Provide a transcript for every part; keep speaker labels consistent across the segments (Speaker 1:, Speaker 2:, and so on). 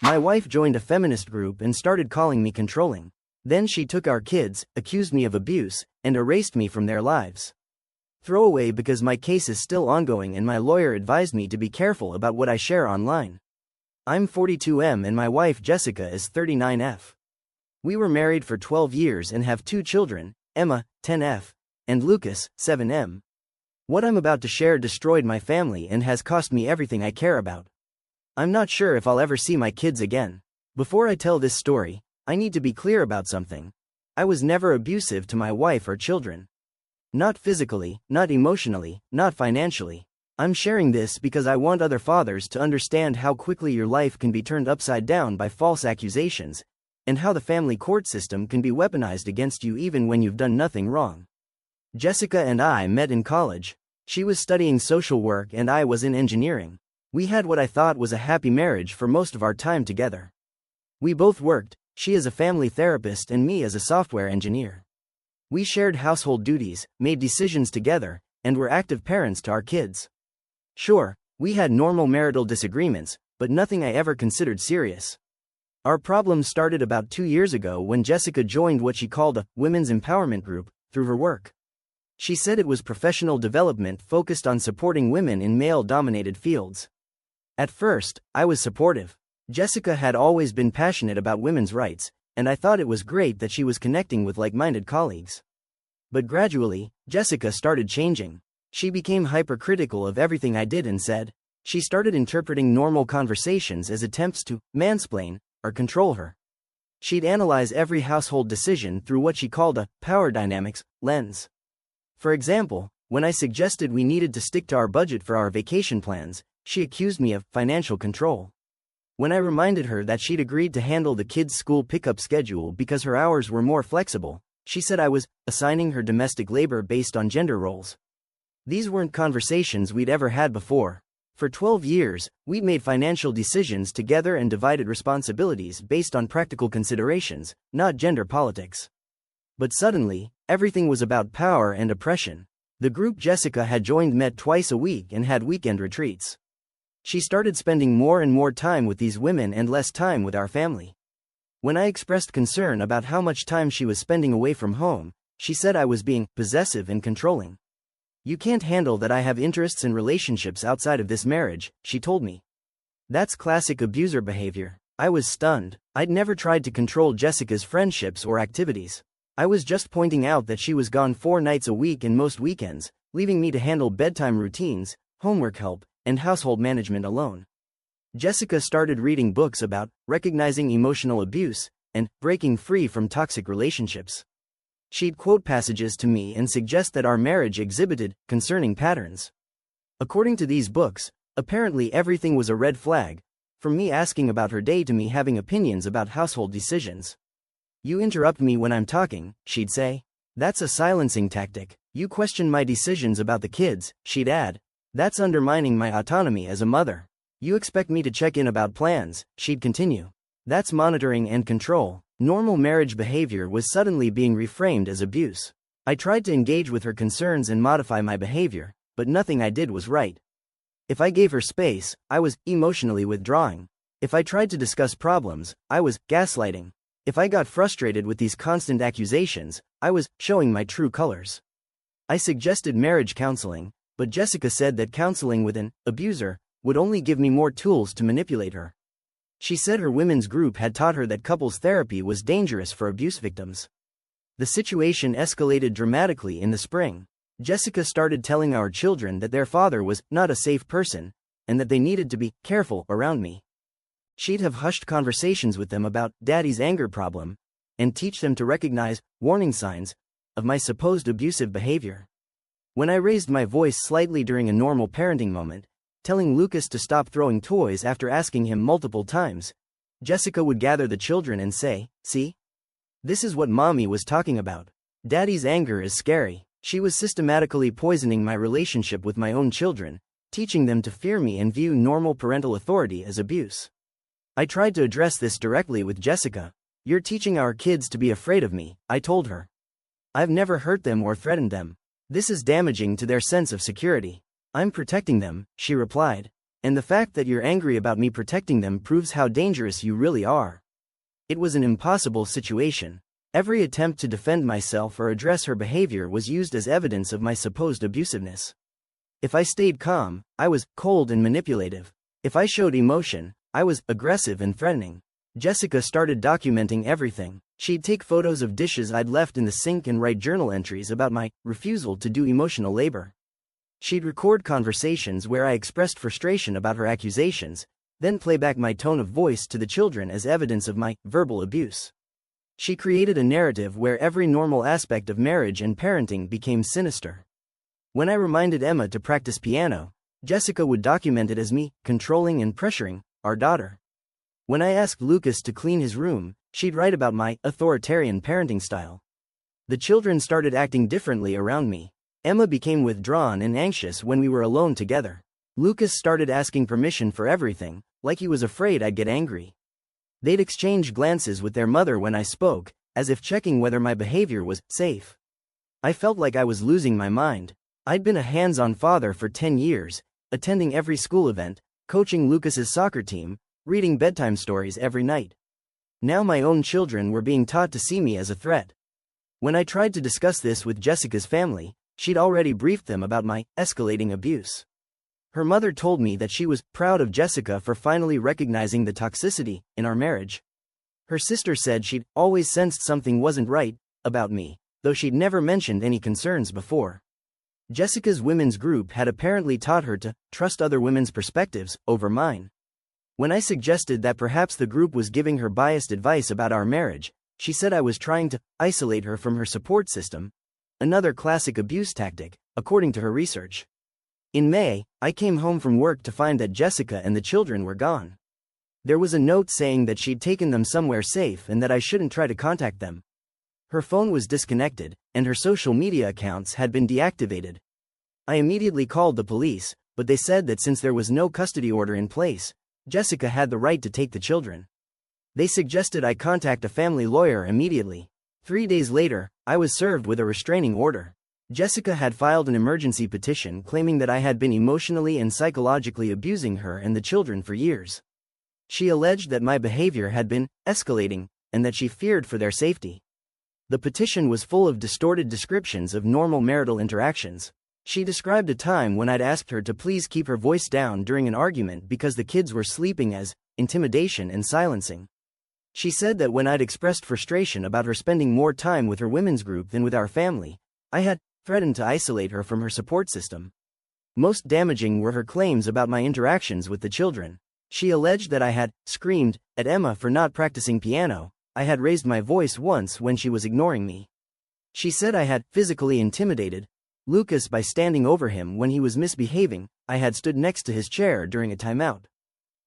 Speaker 1: My wife joined a feminist group and started calling me controlling. Then she took our kids, accused me of abuse, and erased me from their lives. Throwaway because my case is still ongoing and my lawyer advised me to be careful about what I share online. I'm 42M and my wife Jessica is 39F. We were married for 12 years and have 2 children, Emma, 10F, and Lucas, 7M. What I'm about to share destroyed my family and has cost me everything I care about. I'm not sure if I'll ever see my kids again. Before I tell this story, I need to be clear about something. I was never abusive to my wife or children. Not physically, not emotionally, not financially. I'm sharing this because I want other fathers to understand how quickly your life can be turned upside down by false accusations, and how the family court system can be weaponized against you even when you've done nothing wrong. Jessica and I met in college. She was studying social work and I was in engineering. We had what I thought was a happy marriage for most of our time together. We both worked, she as a family therapist and me as a software engineer. We shared household duties, made decisions together, and were active parents to our kids. Sure, we had normal marital disagreements, but nothing I ever considered serious. Our problems started about 2 years ago when Jessica joined what she called a women's empowerment group through her work. She said it was professional development focused on supporting women in male-dominated fields. At first, I was supportive. Jessica had always been passionate about women's rights, and I thought it was great that she was connecting with like-minded colleagues. But gradually, Jessica started changing. She became hypercritical of everything I did and said. She started interpreting normal conversations as attempts to mansplain or control her. She'd analyze every household decision through what she called a power dynamics lens. For example, when I suggested we needed to stick to our budget for our vacation plans, she accused me of financial control. When I reminded her that she'd agreed to handle the kids' school pickup schedule because her hours were more flexible, she said I was assigning her domestic labor based on gender roles. These weren't conversations we'd ever had before. For 12 years, we'd made financial decisions together and divided responsibilities based on practical considerations, not gender politics. But suddenly, everything was about power and oppression. The group Jessica had joined met twice a week and had weekend retreats. She started spending more and more time with these women and less time with our family. When I expressed concern about how much time she was spending away from home, she said I was being possessive and controlling. You can't handle that I have interests and relationships outside of this marriage, she told me. That's classic abuser behavior. I was stunned. I'd never tried to control Jessica's friendships or activities. I was just pointing out that she was gone 4 nights a week and most weekends, leaving me to handle bedtime routines, homework help, and household management alone. Jessica started reading books about recognizing emotional abuse and breaking free from toxic relationships. She'd quote passages to me and suggest that our marriage exhibited concerning patterns. According to these books, apparently everything was a red flag, from me asking about her day to me having opinions about household decisions. You interrupt me when I'm talking, she'd say. That's a silencing tactic. You question my decisions about the kids, she'd add. That's undermining my autonomy as a mother. You expect me to check in about plans, she'd continue. That's monitoring and control. Normal marriage behavior was suddenly being reframed as abuse. I tried to engage with her concerns and modify my behavior, but nothing I did was right. If I gave her space, I was emotionally withdrawing. If I tried to discuss problems, I was gaslighting. If I got frustrated with these constant accusations, I was showing my true colors. I suggested marriage counseling, but Jessica said that counseling with an abuser would only give me more tools to manipulate her. She said her women's group had taught her that couples therapy was dangerous for abuse victims. The situation escalated dramatically in the spring. Jessica started telling our children that their father was not a safe person, and that they needed to be careful around me. She'd have hushed conversations with them about Daddy's anger problem, and teach them to recognize warning signs of my supposed abusive behavior. When I raised my voice slightly during a normal parenting moment, telling Lucas to stop throwing toys after asking him multiple times, Jessica would gather the children and say, "See? This is what Mommy was talking about. Daddy's anger is scary." She was systematically poisoning my relationship with my own children, teaching them to fear me and view normal parental authority as abuse. I tried to address this directly with Jessica. "You're teaching our kids to be afraid of me," I told her. "I've never hurt them or threatened them. This is damaging to their sense of security. I'm protecting them," she replied. And the fact that you're angry about me protecting them proves how dangerous you really are. It was an impossible situation. Every attempt to defend myself or address her behavior was used as evidence of my supposed abusiveness. If I stayed calm, I was cold and manipulative. If I showed emotion, I was aggressive and threatening. Jessica started documenting everything. She'd take photos of dishes I'd left in the sink and write journal entries about my refusal to do emotional labor. She'd record conversations where I expressed frustration about her accusations, then play back my tone of voice to the children as evidence of my verbal abuse. She created a narrative where every normal aspect of marriage and parenting became sinister. When I reminded Emma to practice piano, Jessica would document it as me controlling and pressuring our daughter. When I asked Lucas to clean his room, she'd write about my authoritarian parenting style. The children started acting differently around me. Emma became withdrawn and anxious when we were alone together. Lucas started asking permission for everything, like he was afraid I'd get angry. They'd exchange glances with their mother when I spoke, as if checking whether my behavior was safe. I felt like I was losing my mind. I'd been a hands-on father for 10 years, attending every school event, coaching Lucas's soccer team, reading bedtime stories every night. Now my own children were being taught to see me as a threat. When I tried to discuss this with Jessica's family, she'd already briefed them about my escalating abuse. Her mother told me that she was proud of Jessica for finally recognizing the toxicity in our marriage. Her sister said she'd always sensed something wasn't right about me, though she'd never mentioned any concerns before. Jessica's women's group had apparently taught her to trust other women's perspectives over mine. When I suggested that perhaps the group was giving her biased advice about our marriage, she said I was trying to isolate her from her support system, another classic abuse tactic, according to her research. In May, I came home from work to find that Jessica and the children were gone. There was a note saying that she'd taken them somewhere safe and that I shouldn't try to contact them. Her phone was disconnected, and her social media accounts had been deactivated. I immediately called the police, but they said that since there was no custody order in place, Jessica had the right to take the children. They suggested I contact a family lawyer immediately. 3 days later, I was served with a restraining order. Jessica had filed an emergency petition claiming that I had been emotionally and psychologically abusing her and the children for years. She alleged that my behavior had been escalating, and that she feared for their safety. The petition was full of distorted descriptions of normal marital interactions. She described a time when I'd asked her to please keep her voice down during an argument because the kids were sleeping as intimidation and silencing. She said that when I'd expressed frustration about her spending more time with her women's group than with our family, I had threatened to isolate her from her support system. Most damaging were her claims about my interactions with the children. She alleged that I had screamed at Emma for not practicing piano. I had raised my voice once when she was ignoring me. She said I had physically intimidated Lucas by standing over him when he was misbehaving. I had stood next to his chair during a timeout.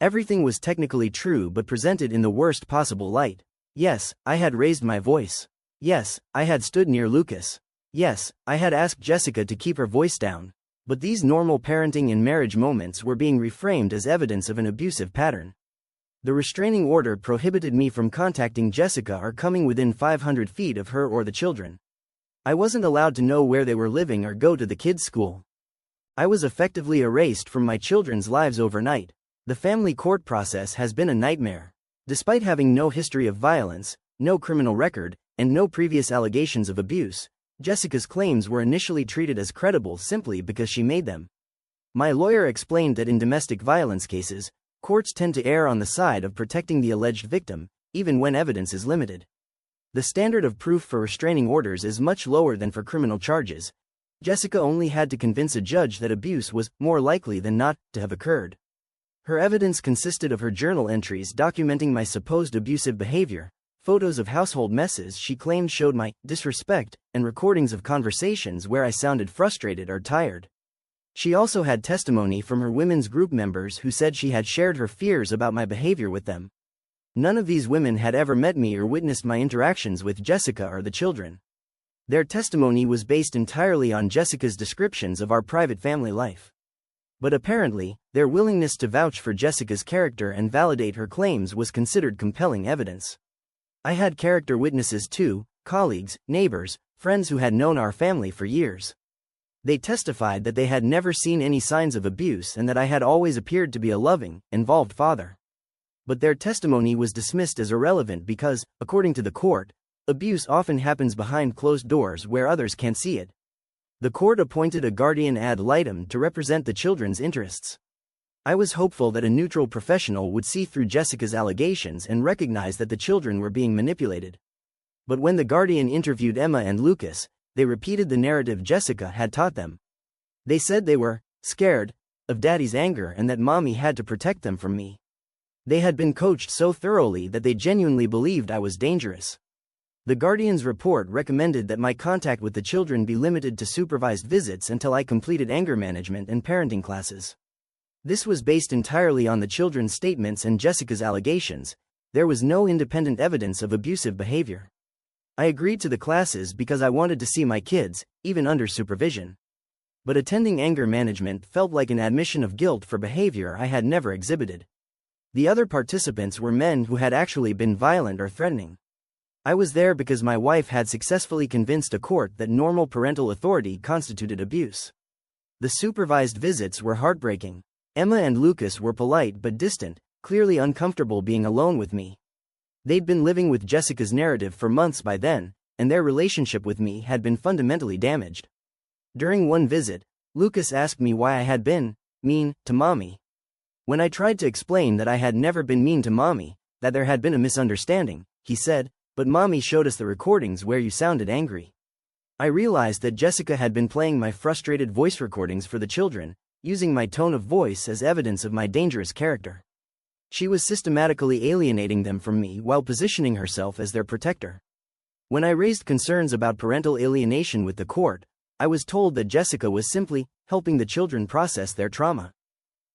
Speaker 1: Everything was technically true but presented in the worst possible light. Yes, I had raised my voice. Yes, I had stood near Lucas. Yes, I had asked Jessica to keep her voice down. But these normal parenting and marriage moments were being reframed as evidence of an abusive pattern. The restraining order prohibited me from contacting Jessica or coming within 500 feet of her or the children. I wasn't allowed to know where they were living or go to the kids' school. I was effectively erased from my children's lives overnight. The family court process has been a nightmare. Despite having no history of violence, no criminal record, and no previous allegations of abuse, Jessica's claims were initially treated as credible simply because she made them. My lawyer explained that in domestic violence cases, courts tend to err on the side of protecting the alleged victim, even when evidence is limited. The standard of proof for restraining orders is much lower than for criminal charges. Jessica only had to convince a judge that abuse was more likely than not to have occurred. Her evidence consisted of her journal entries documenting my supposed abusive behavior, photos of household messes she claimed showed my disrespect, and recordings of conversations where I sounded frustrated or tired. She also had testimony from her women's group members who said she had shared her fears about my behavior with them. None of these women had ever met me or witnessed my interactions with Jessica or the children. Their testimony was based entirely on Jessica's descriptions of our private family life. But apparently, their willingness to vouch for Jessica's character and validate her claims was considered compelling evidence. I had character witnesses too, colleagues, neighbors, friends who had known our family for years. They testified that they had never seen any signs of abuse and that I had always appeared to be a loving, involved father. But their testimony was dismissed as irrelevant because, according to the court, abuse often happens behind closed doors where others can't see it. The court appointed a guardian ad litem to represent the children's interests. I was hopeful that a neutral professional would see through Jessica's allegations and recognize that the children were being manipulated. But when the guardian interviewed Emma and Lucas, they repeated the narrative Jessica had taught them. They said they were scared of Daddy's anger and that Mommy had to protect them from me. They had been coached so thoroughly that they genuinely believed I was dangerous. The guardian's report recommended that my contact with the children be limited to supervised visits until I completed anger management and parenting classes. This was based entirely on the children's statements and Jessica's allegations. There was no independent evidence of abusive behavior. I agreed to the classes because I wanted to see my kids, even under supervision. But attending anger management felt like an admission of guilt for behavior I had never exhibited. The other participants were men who had actually been violent or threatening. I was there because my wife had successfully convinced a court that normal parental authority constituted abuse. The supervised visits were heartbreaking. Emma and Lucas were polite but distant, clearly uncomfortable being alone with me. They'd been living with Jessica's narrative for months by then, and their relationship with me had been fundamentally damaged. During one visit, Lucas asked me why I had been mean to Mommy. When I tried to explain that I had never been mean to Mommy, that there had been a misunderstanding, he said, "But Mommy showed us the recordings where you sounded angry." I realized that Jessica had been playing my frustrated voice recordings for the children, using my tone of voice as evidence of my dangerous character. She was systematically alienating them from me while positioning herself as their protector. When I raised concerns about parental alienation with the court, I was told that Jessica was simply helping the children process their trauma.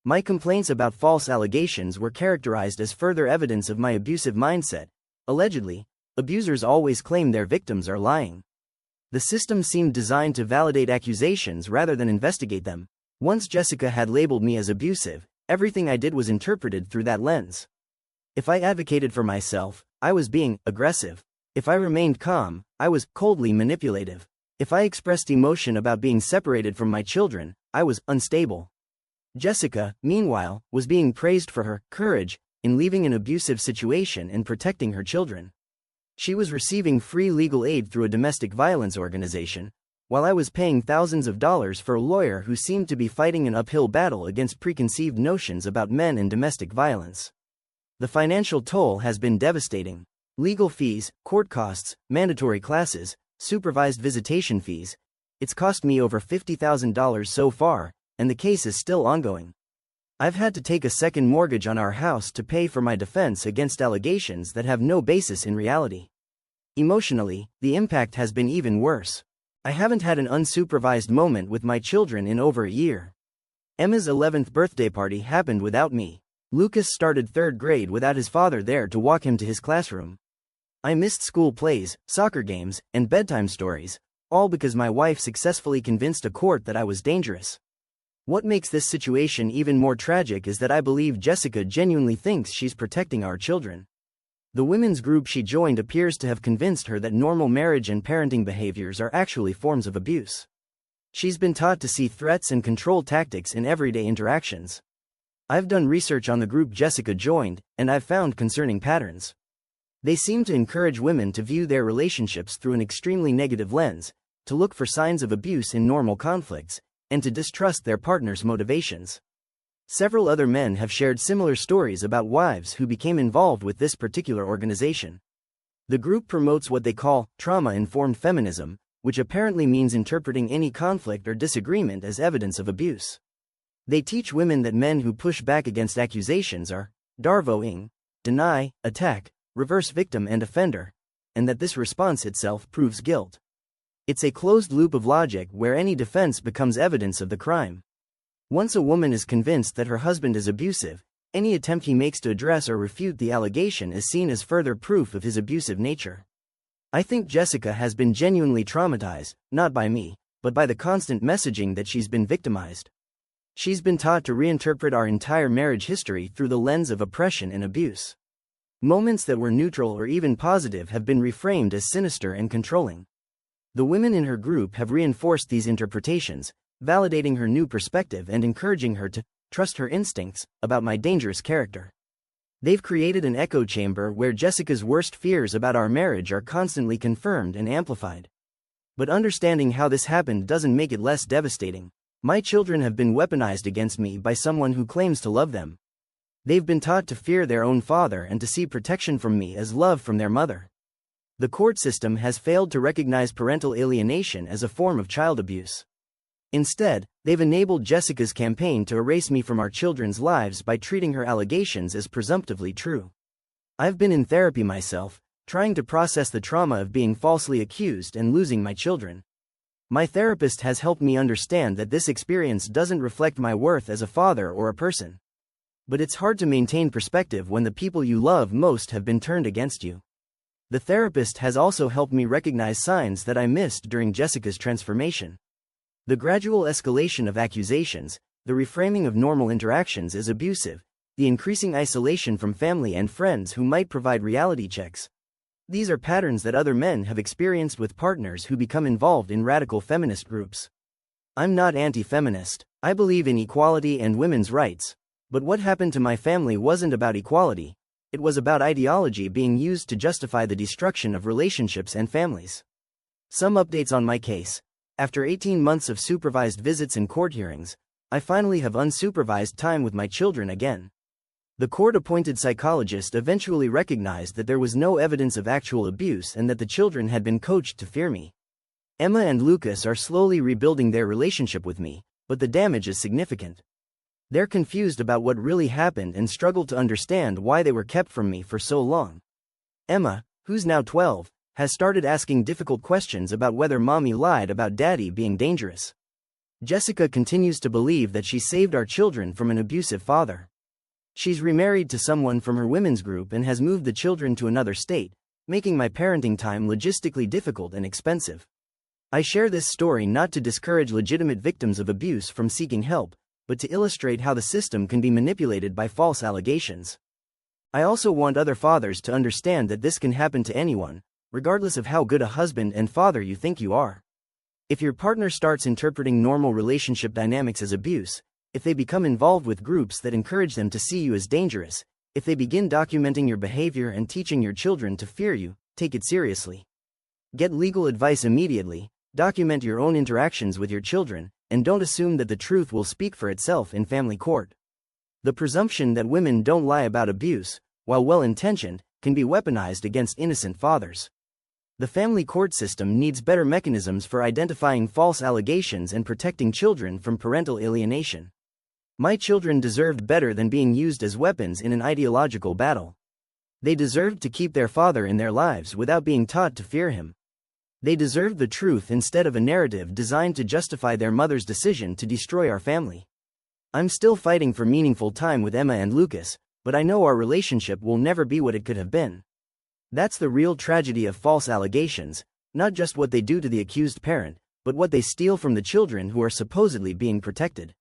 Speaker 1: My complaints about false allegations were characterized as further evidence of my abusive mindset. Allegedly, abusers always claim their victims are lying. The system seemed designed to validate accusations rather than investigate them. Once Jessica had labeled me as abusive, everything I did was interpreted through that lens. If I advocated for myself, I was being aggressive. If I remained calm, I was coldly manipulative. If I expressed emotion about being separated from my children, I was unstable. Jessica, meanwhile, was being praised for her courage in leaving an abusive situation and protecting her children. She was receiving free legal aid through a domestic violence organization, while I was paying thousands of dollars for a lawyer who seemed to be fighting an uphill battle against preconceived notions about men and domestic violence. The financial toll has been devastating. Legal fees, court costs, mandatory classes, supervised visitation fees. It's cost me over $50,000 so far, and the case is still ongoing. I've had to take a second mortgage on our house to pay for my defense against allegations that have no basis in reality. Emotionally, the impact has been even worse. I haven't had an unsupervised moment with my children in over a year. Emma's 11th birthday party happened without me. Lucas started 3rd grade without his father there to walk him to his classroom. I missed school plays, soccer games, and bedtime stories, all because my wife successfully convinced a court that I was dangerous. What makes this situation even more tragic is that I believe Jessica genuinely thinks she's protecting our children. The women's group she joined appears to have convinced her that normal marriage and parenting behaviors are actually forms of abuse. She's been taught to see threats and control tactics in everyday interactions. I've done research on the group Jessica joined, and I've found concerning patterns. They seem to encourage women to view their relationships through an extremely negative lens, to look for signs of abuse in normal conflicts, and to distrust their partner's motivations. Several other men have shared similar stories about wives who became involved with this particular organization. The group promotes what they call trauma-informed feminism, which apparently means interpreting any conflict or disagreement as evidence of abuse. They teach women that men who push back against accusations are darvoing, deny, attack, reverse victim and offender, and that this response itself proves guilt. It's a closed loop of logic where any defense becomes evidence of the crime. Once a woman is convinced that her husband is abusive, any attempt he makes to address or refute the allegation is seen as further proof of his abusive nature. I think Jessica has been genuinely traumatized, not by me, but by the constant messaging that she's been victimized. She's been taught to reinterpret our entire marriage history through the lens of oppression and abuse. Moments that were neutral or even positive have been reframed as sinister and controlling. The women in her group have reinforced these interpretations, validating her new perspective and encouraging her to trust her instincts about my dangerous character. They've created an echo chamber where Jessica's worst fears about our marriage are constantly confirmed and amplified. But understanding how this happened doesn't make it less devastating. My children have been weaponized against me by someone who claims to love them. They've been taught to fear their own father and to see protection from me as love from their mother. The court system has failed to recognize parental alienation as a form of child abuse. Instead, they've enabled Jessica's campaign to erase me from our children's lives by treating her allegations as presumptively true. I've been in therapy myself, trying to process the trauma of being falsely accused and losing my children. My therapist has helped me understand that this experience doesn't reflect my worth as a father or a person. But it's hard to maintain perspective when the people you love most have been turned against you. The therapist has also helped me recognize signs that I missed during Jessica's transformation. The gradual escalation of accusations, the reframing of normal interactions as abusive, the increasing isolation from family and friends who might provide reality checks. These are patterns that other men have experienced with partners who become involved in radical feminist groups. I'm not anti-feminist. I believe in equality and women's rights. But what happened to my family wasn't about equality. It was about ideology being used to justify the destruction of relationships and families. Some updates on my case. After 18 months of supervised visits and court hearings, I finally have unsupervised time with my children again. The court-appointed psychologist eventually recognized that there was no evidence of actual abuse and that the children had been coached to fear me. Emma and Lucas are slowly rebuilding their relationship with me, but the damage is significant. They're confused about what really happened and struggle to understand why they were kept from me for so long. Emma, who's now 12, has started asking difficult questions about whether mommy lied about daddy being dangerous. Jessica continues to believe that she saved our children from an abusive father. She's remarried to someone from her women's group and has moved the children to another state, making my parenting time logistically difficult and expensive. I share this story not to discourage legitimate victims of abuse from seeking help, but to illustrate how the system can be manipulated by false allegations. I also want other fathers to understand that this can happen to anyone, regardless of how good a husband and father you think you are. If your partner starts interpreting normal relationship dynamics as abuse, if they become involved with groups that encourage them to see you as dangerous, if they begin documenting your behavior and teaching your children to fear you, take it seriously. Get legal advice immediately, document your own interactions with your children, and don't assume that the truth will speak for itself in family court. The presumption that women don't lie about abuse, while well-intentioned, can be weaponized against innocent fathers. The family court system needs better mechanisms for identifying false allegations and protecting children from parental alienation. My children deserved better than being used as weapons in an ideological battle. They deserved to keep their father in their lives without being taught to fear him. They deserved the truth instead of a narrative designed to justify their mother's decision to destroy our family. I'm still fighting for meaningful time with Emma and Lucas, but I know our relationship will never be what it could have been. That's the real tragedy of false allegations, not just what they do to the accused parent, but what they steal from the children who are supposedly being protected.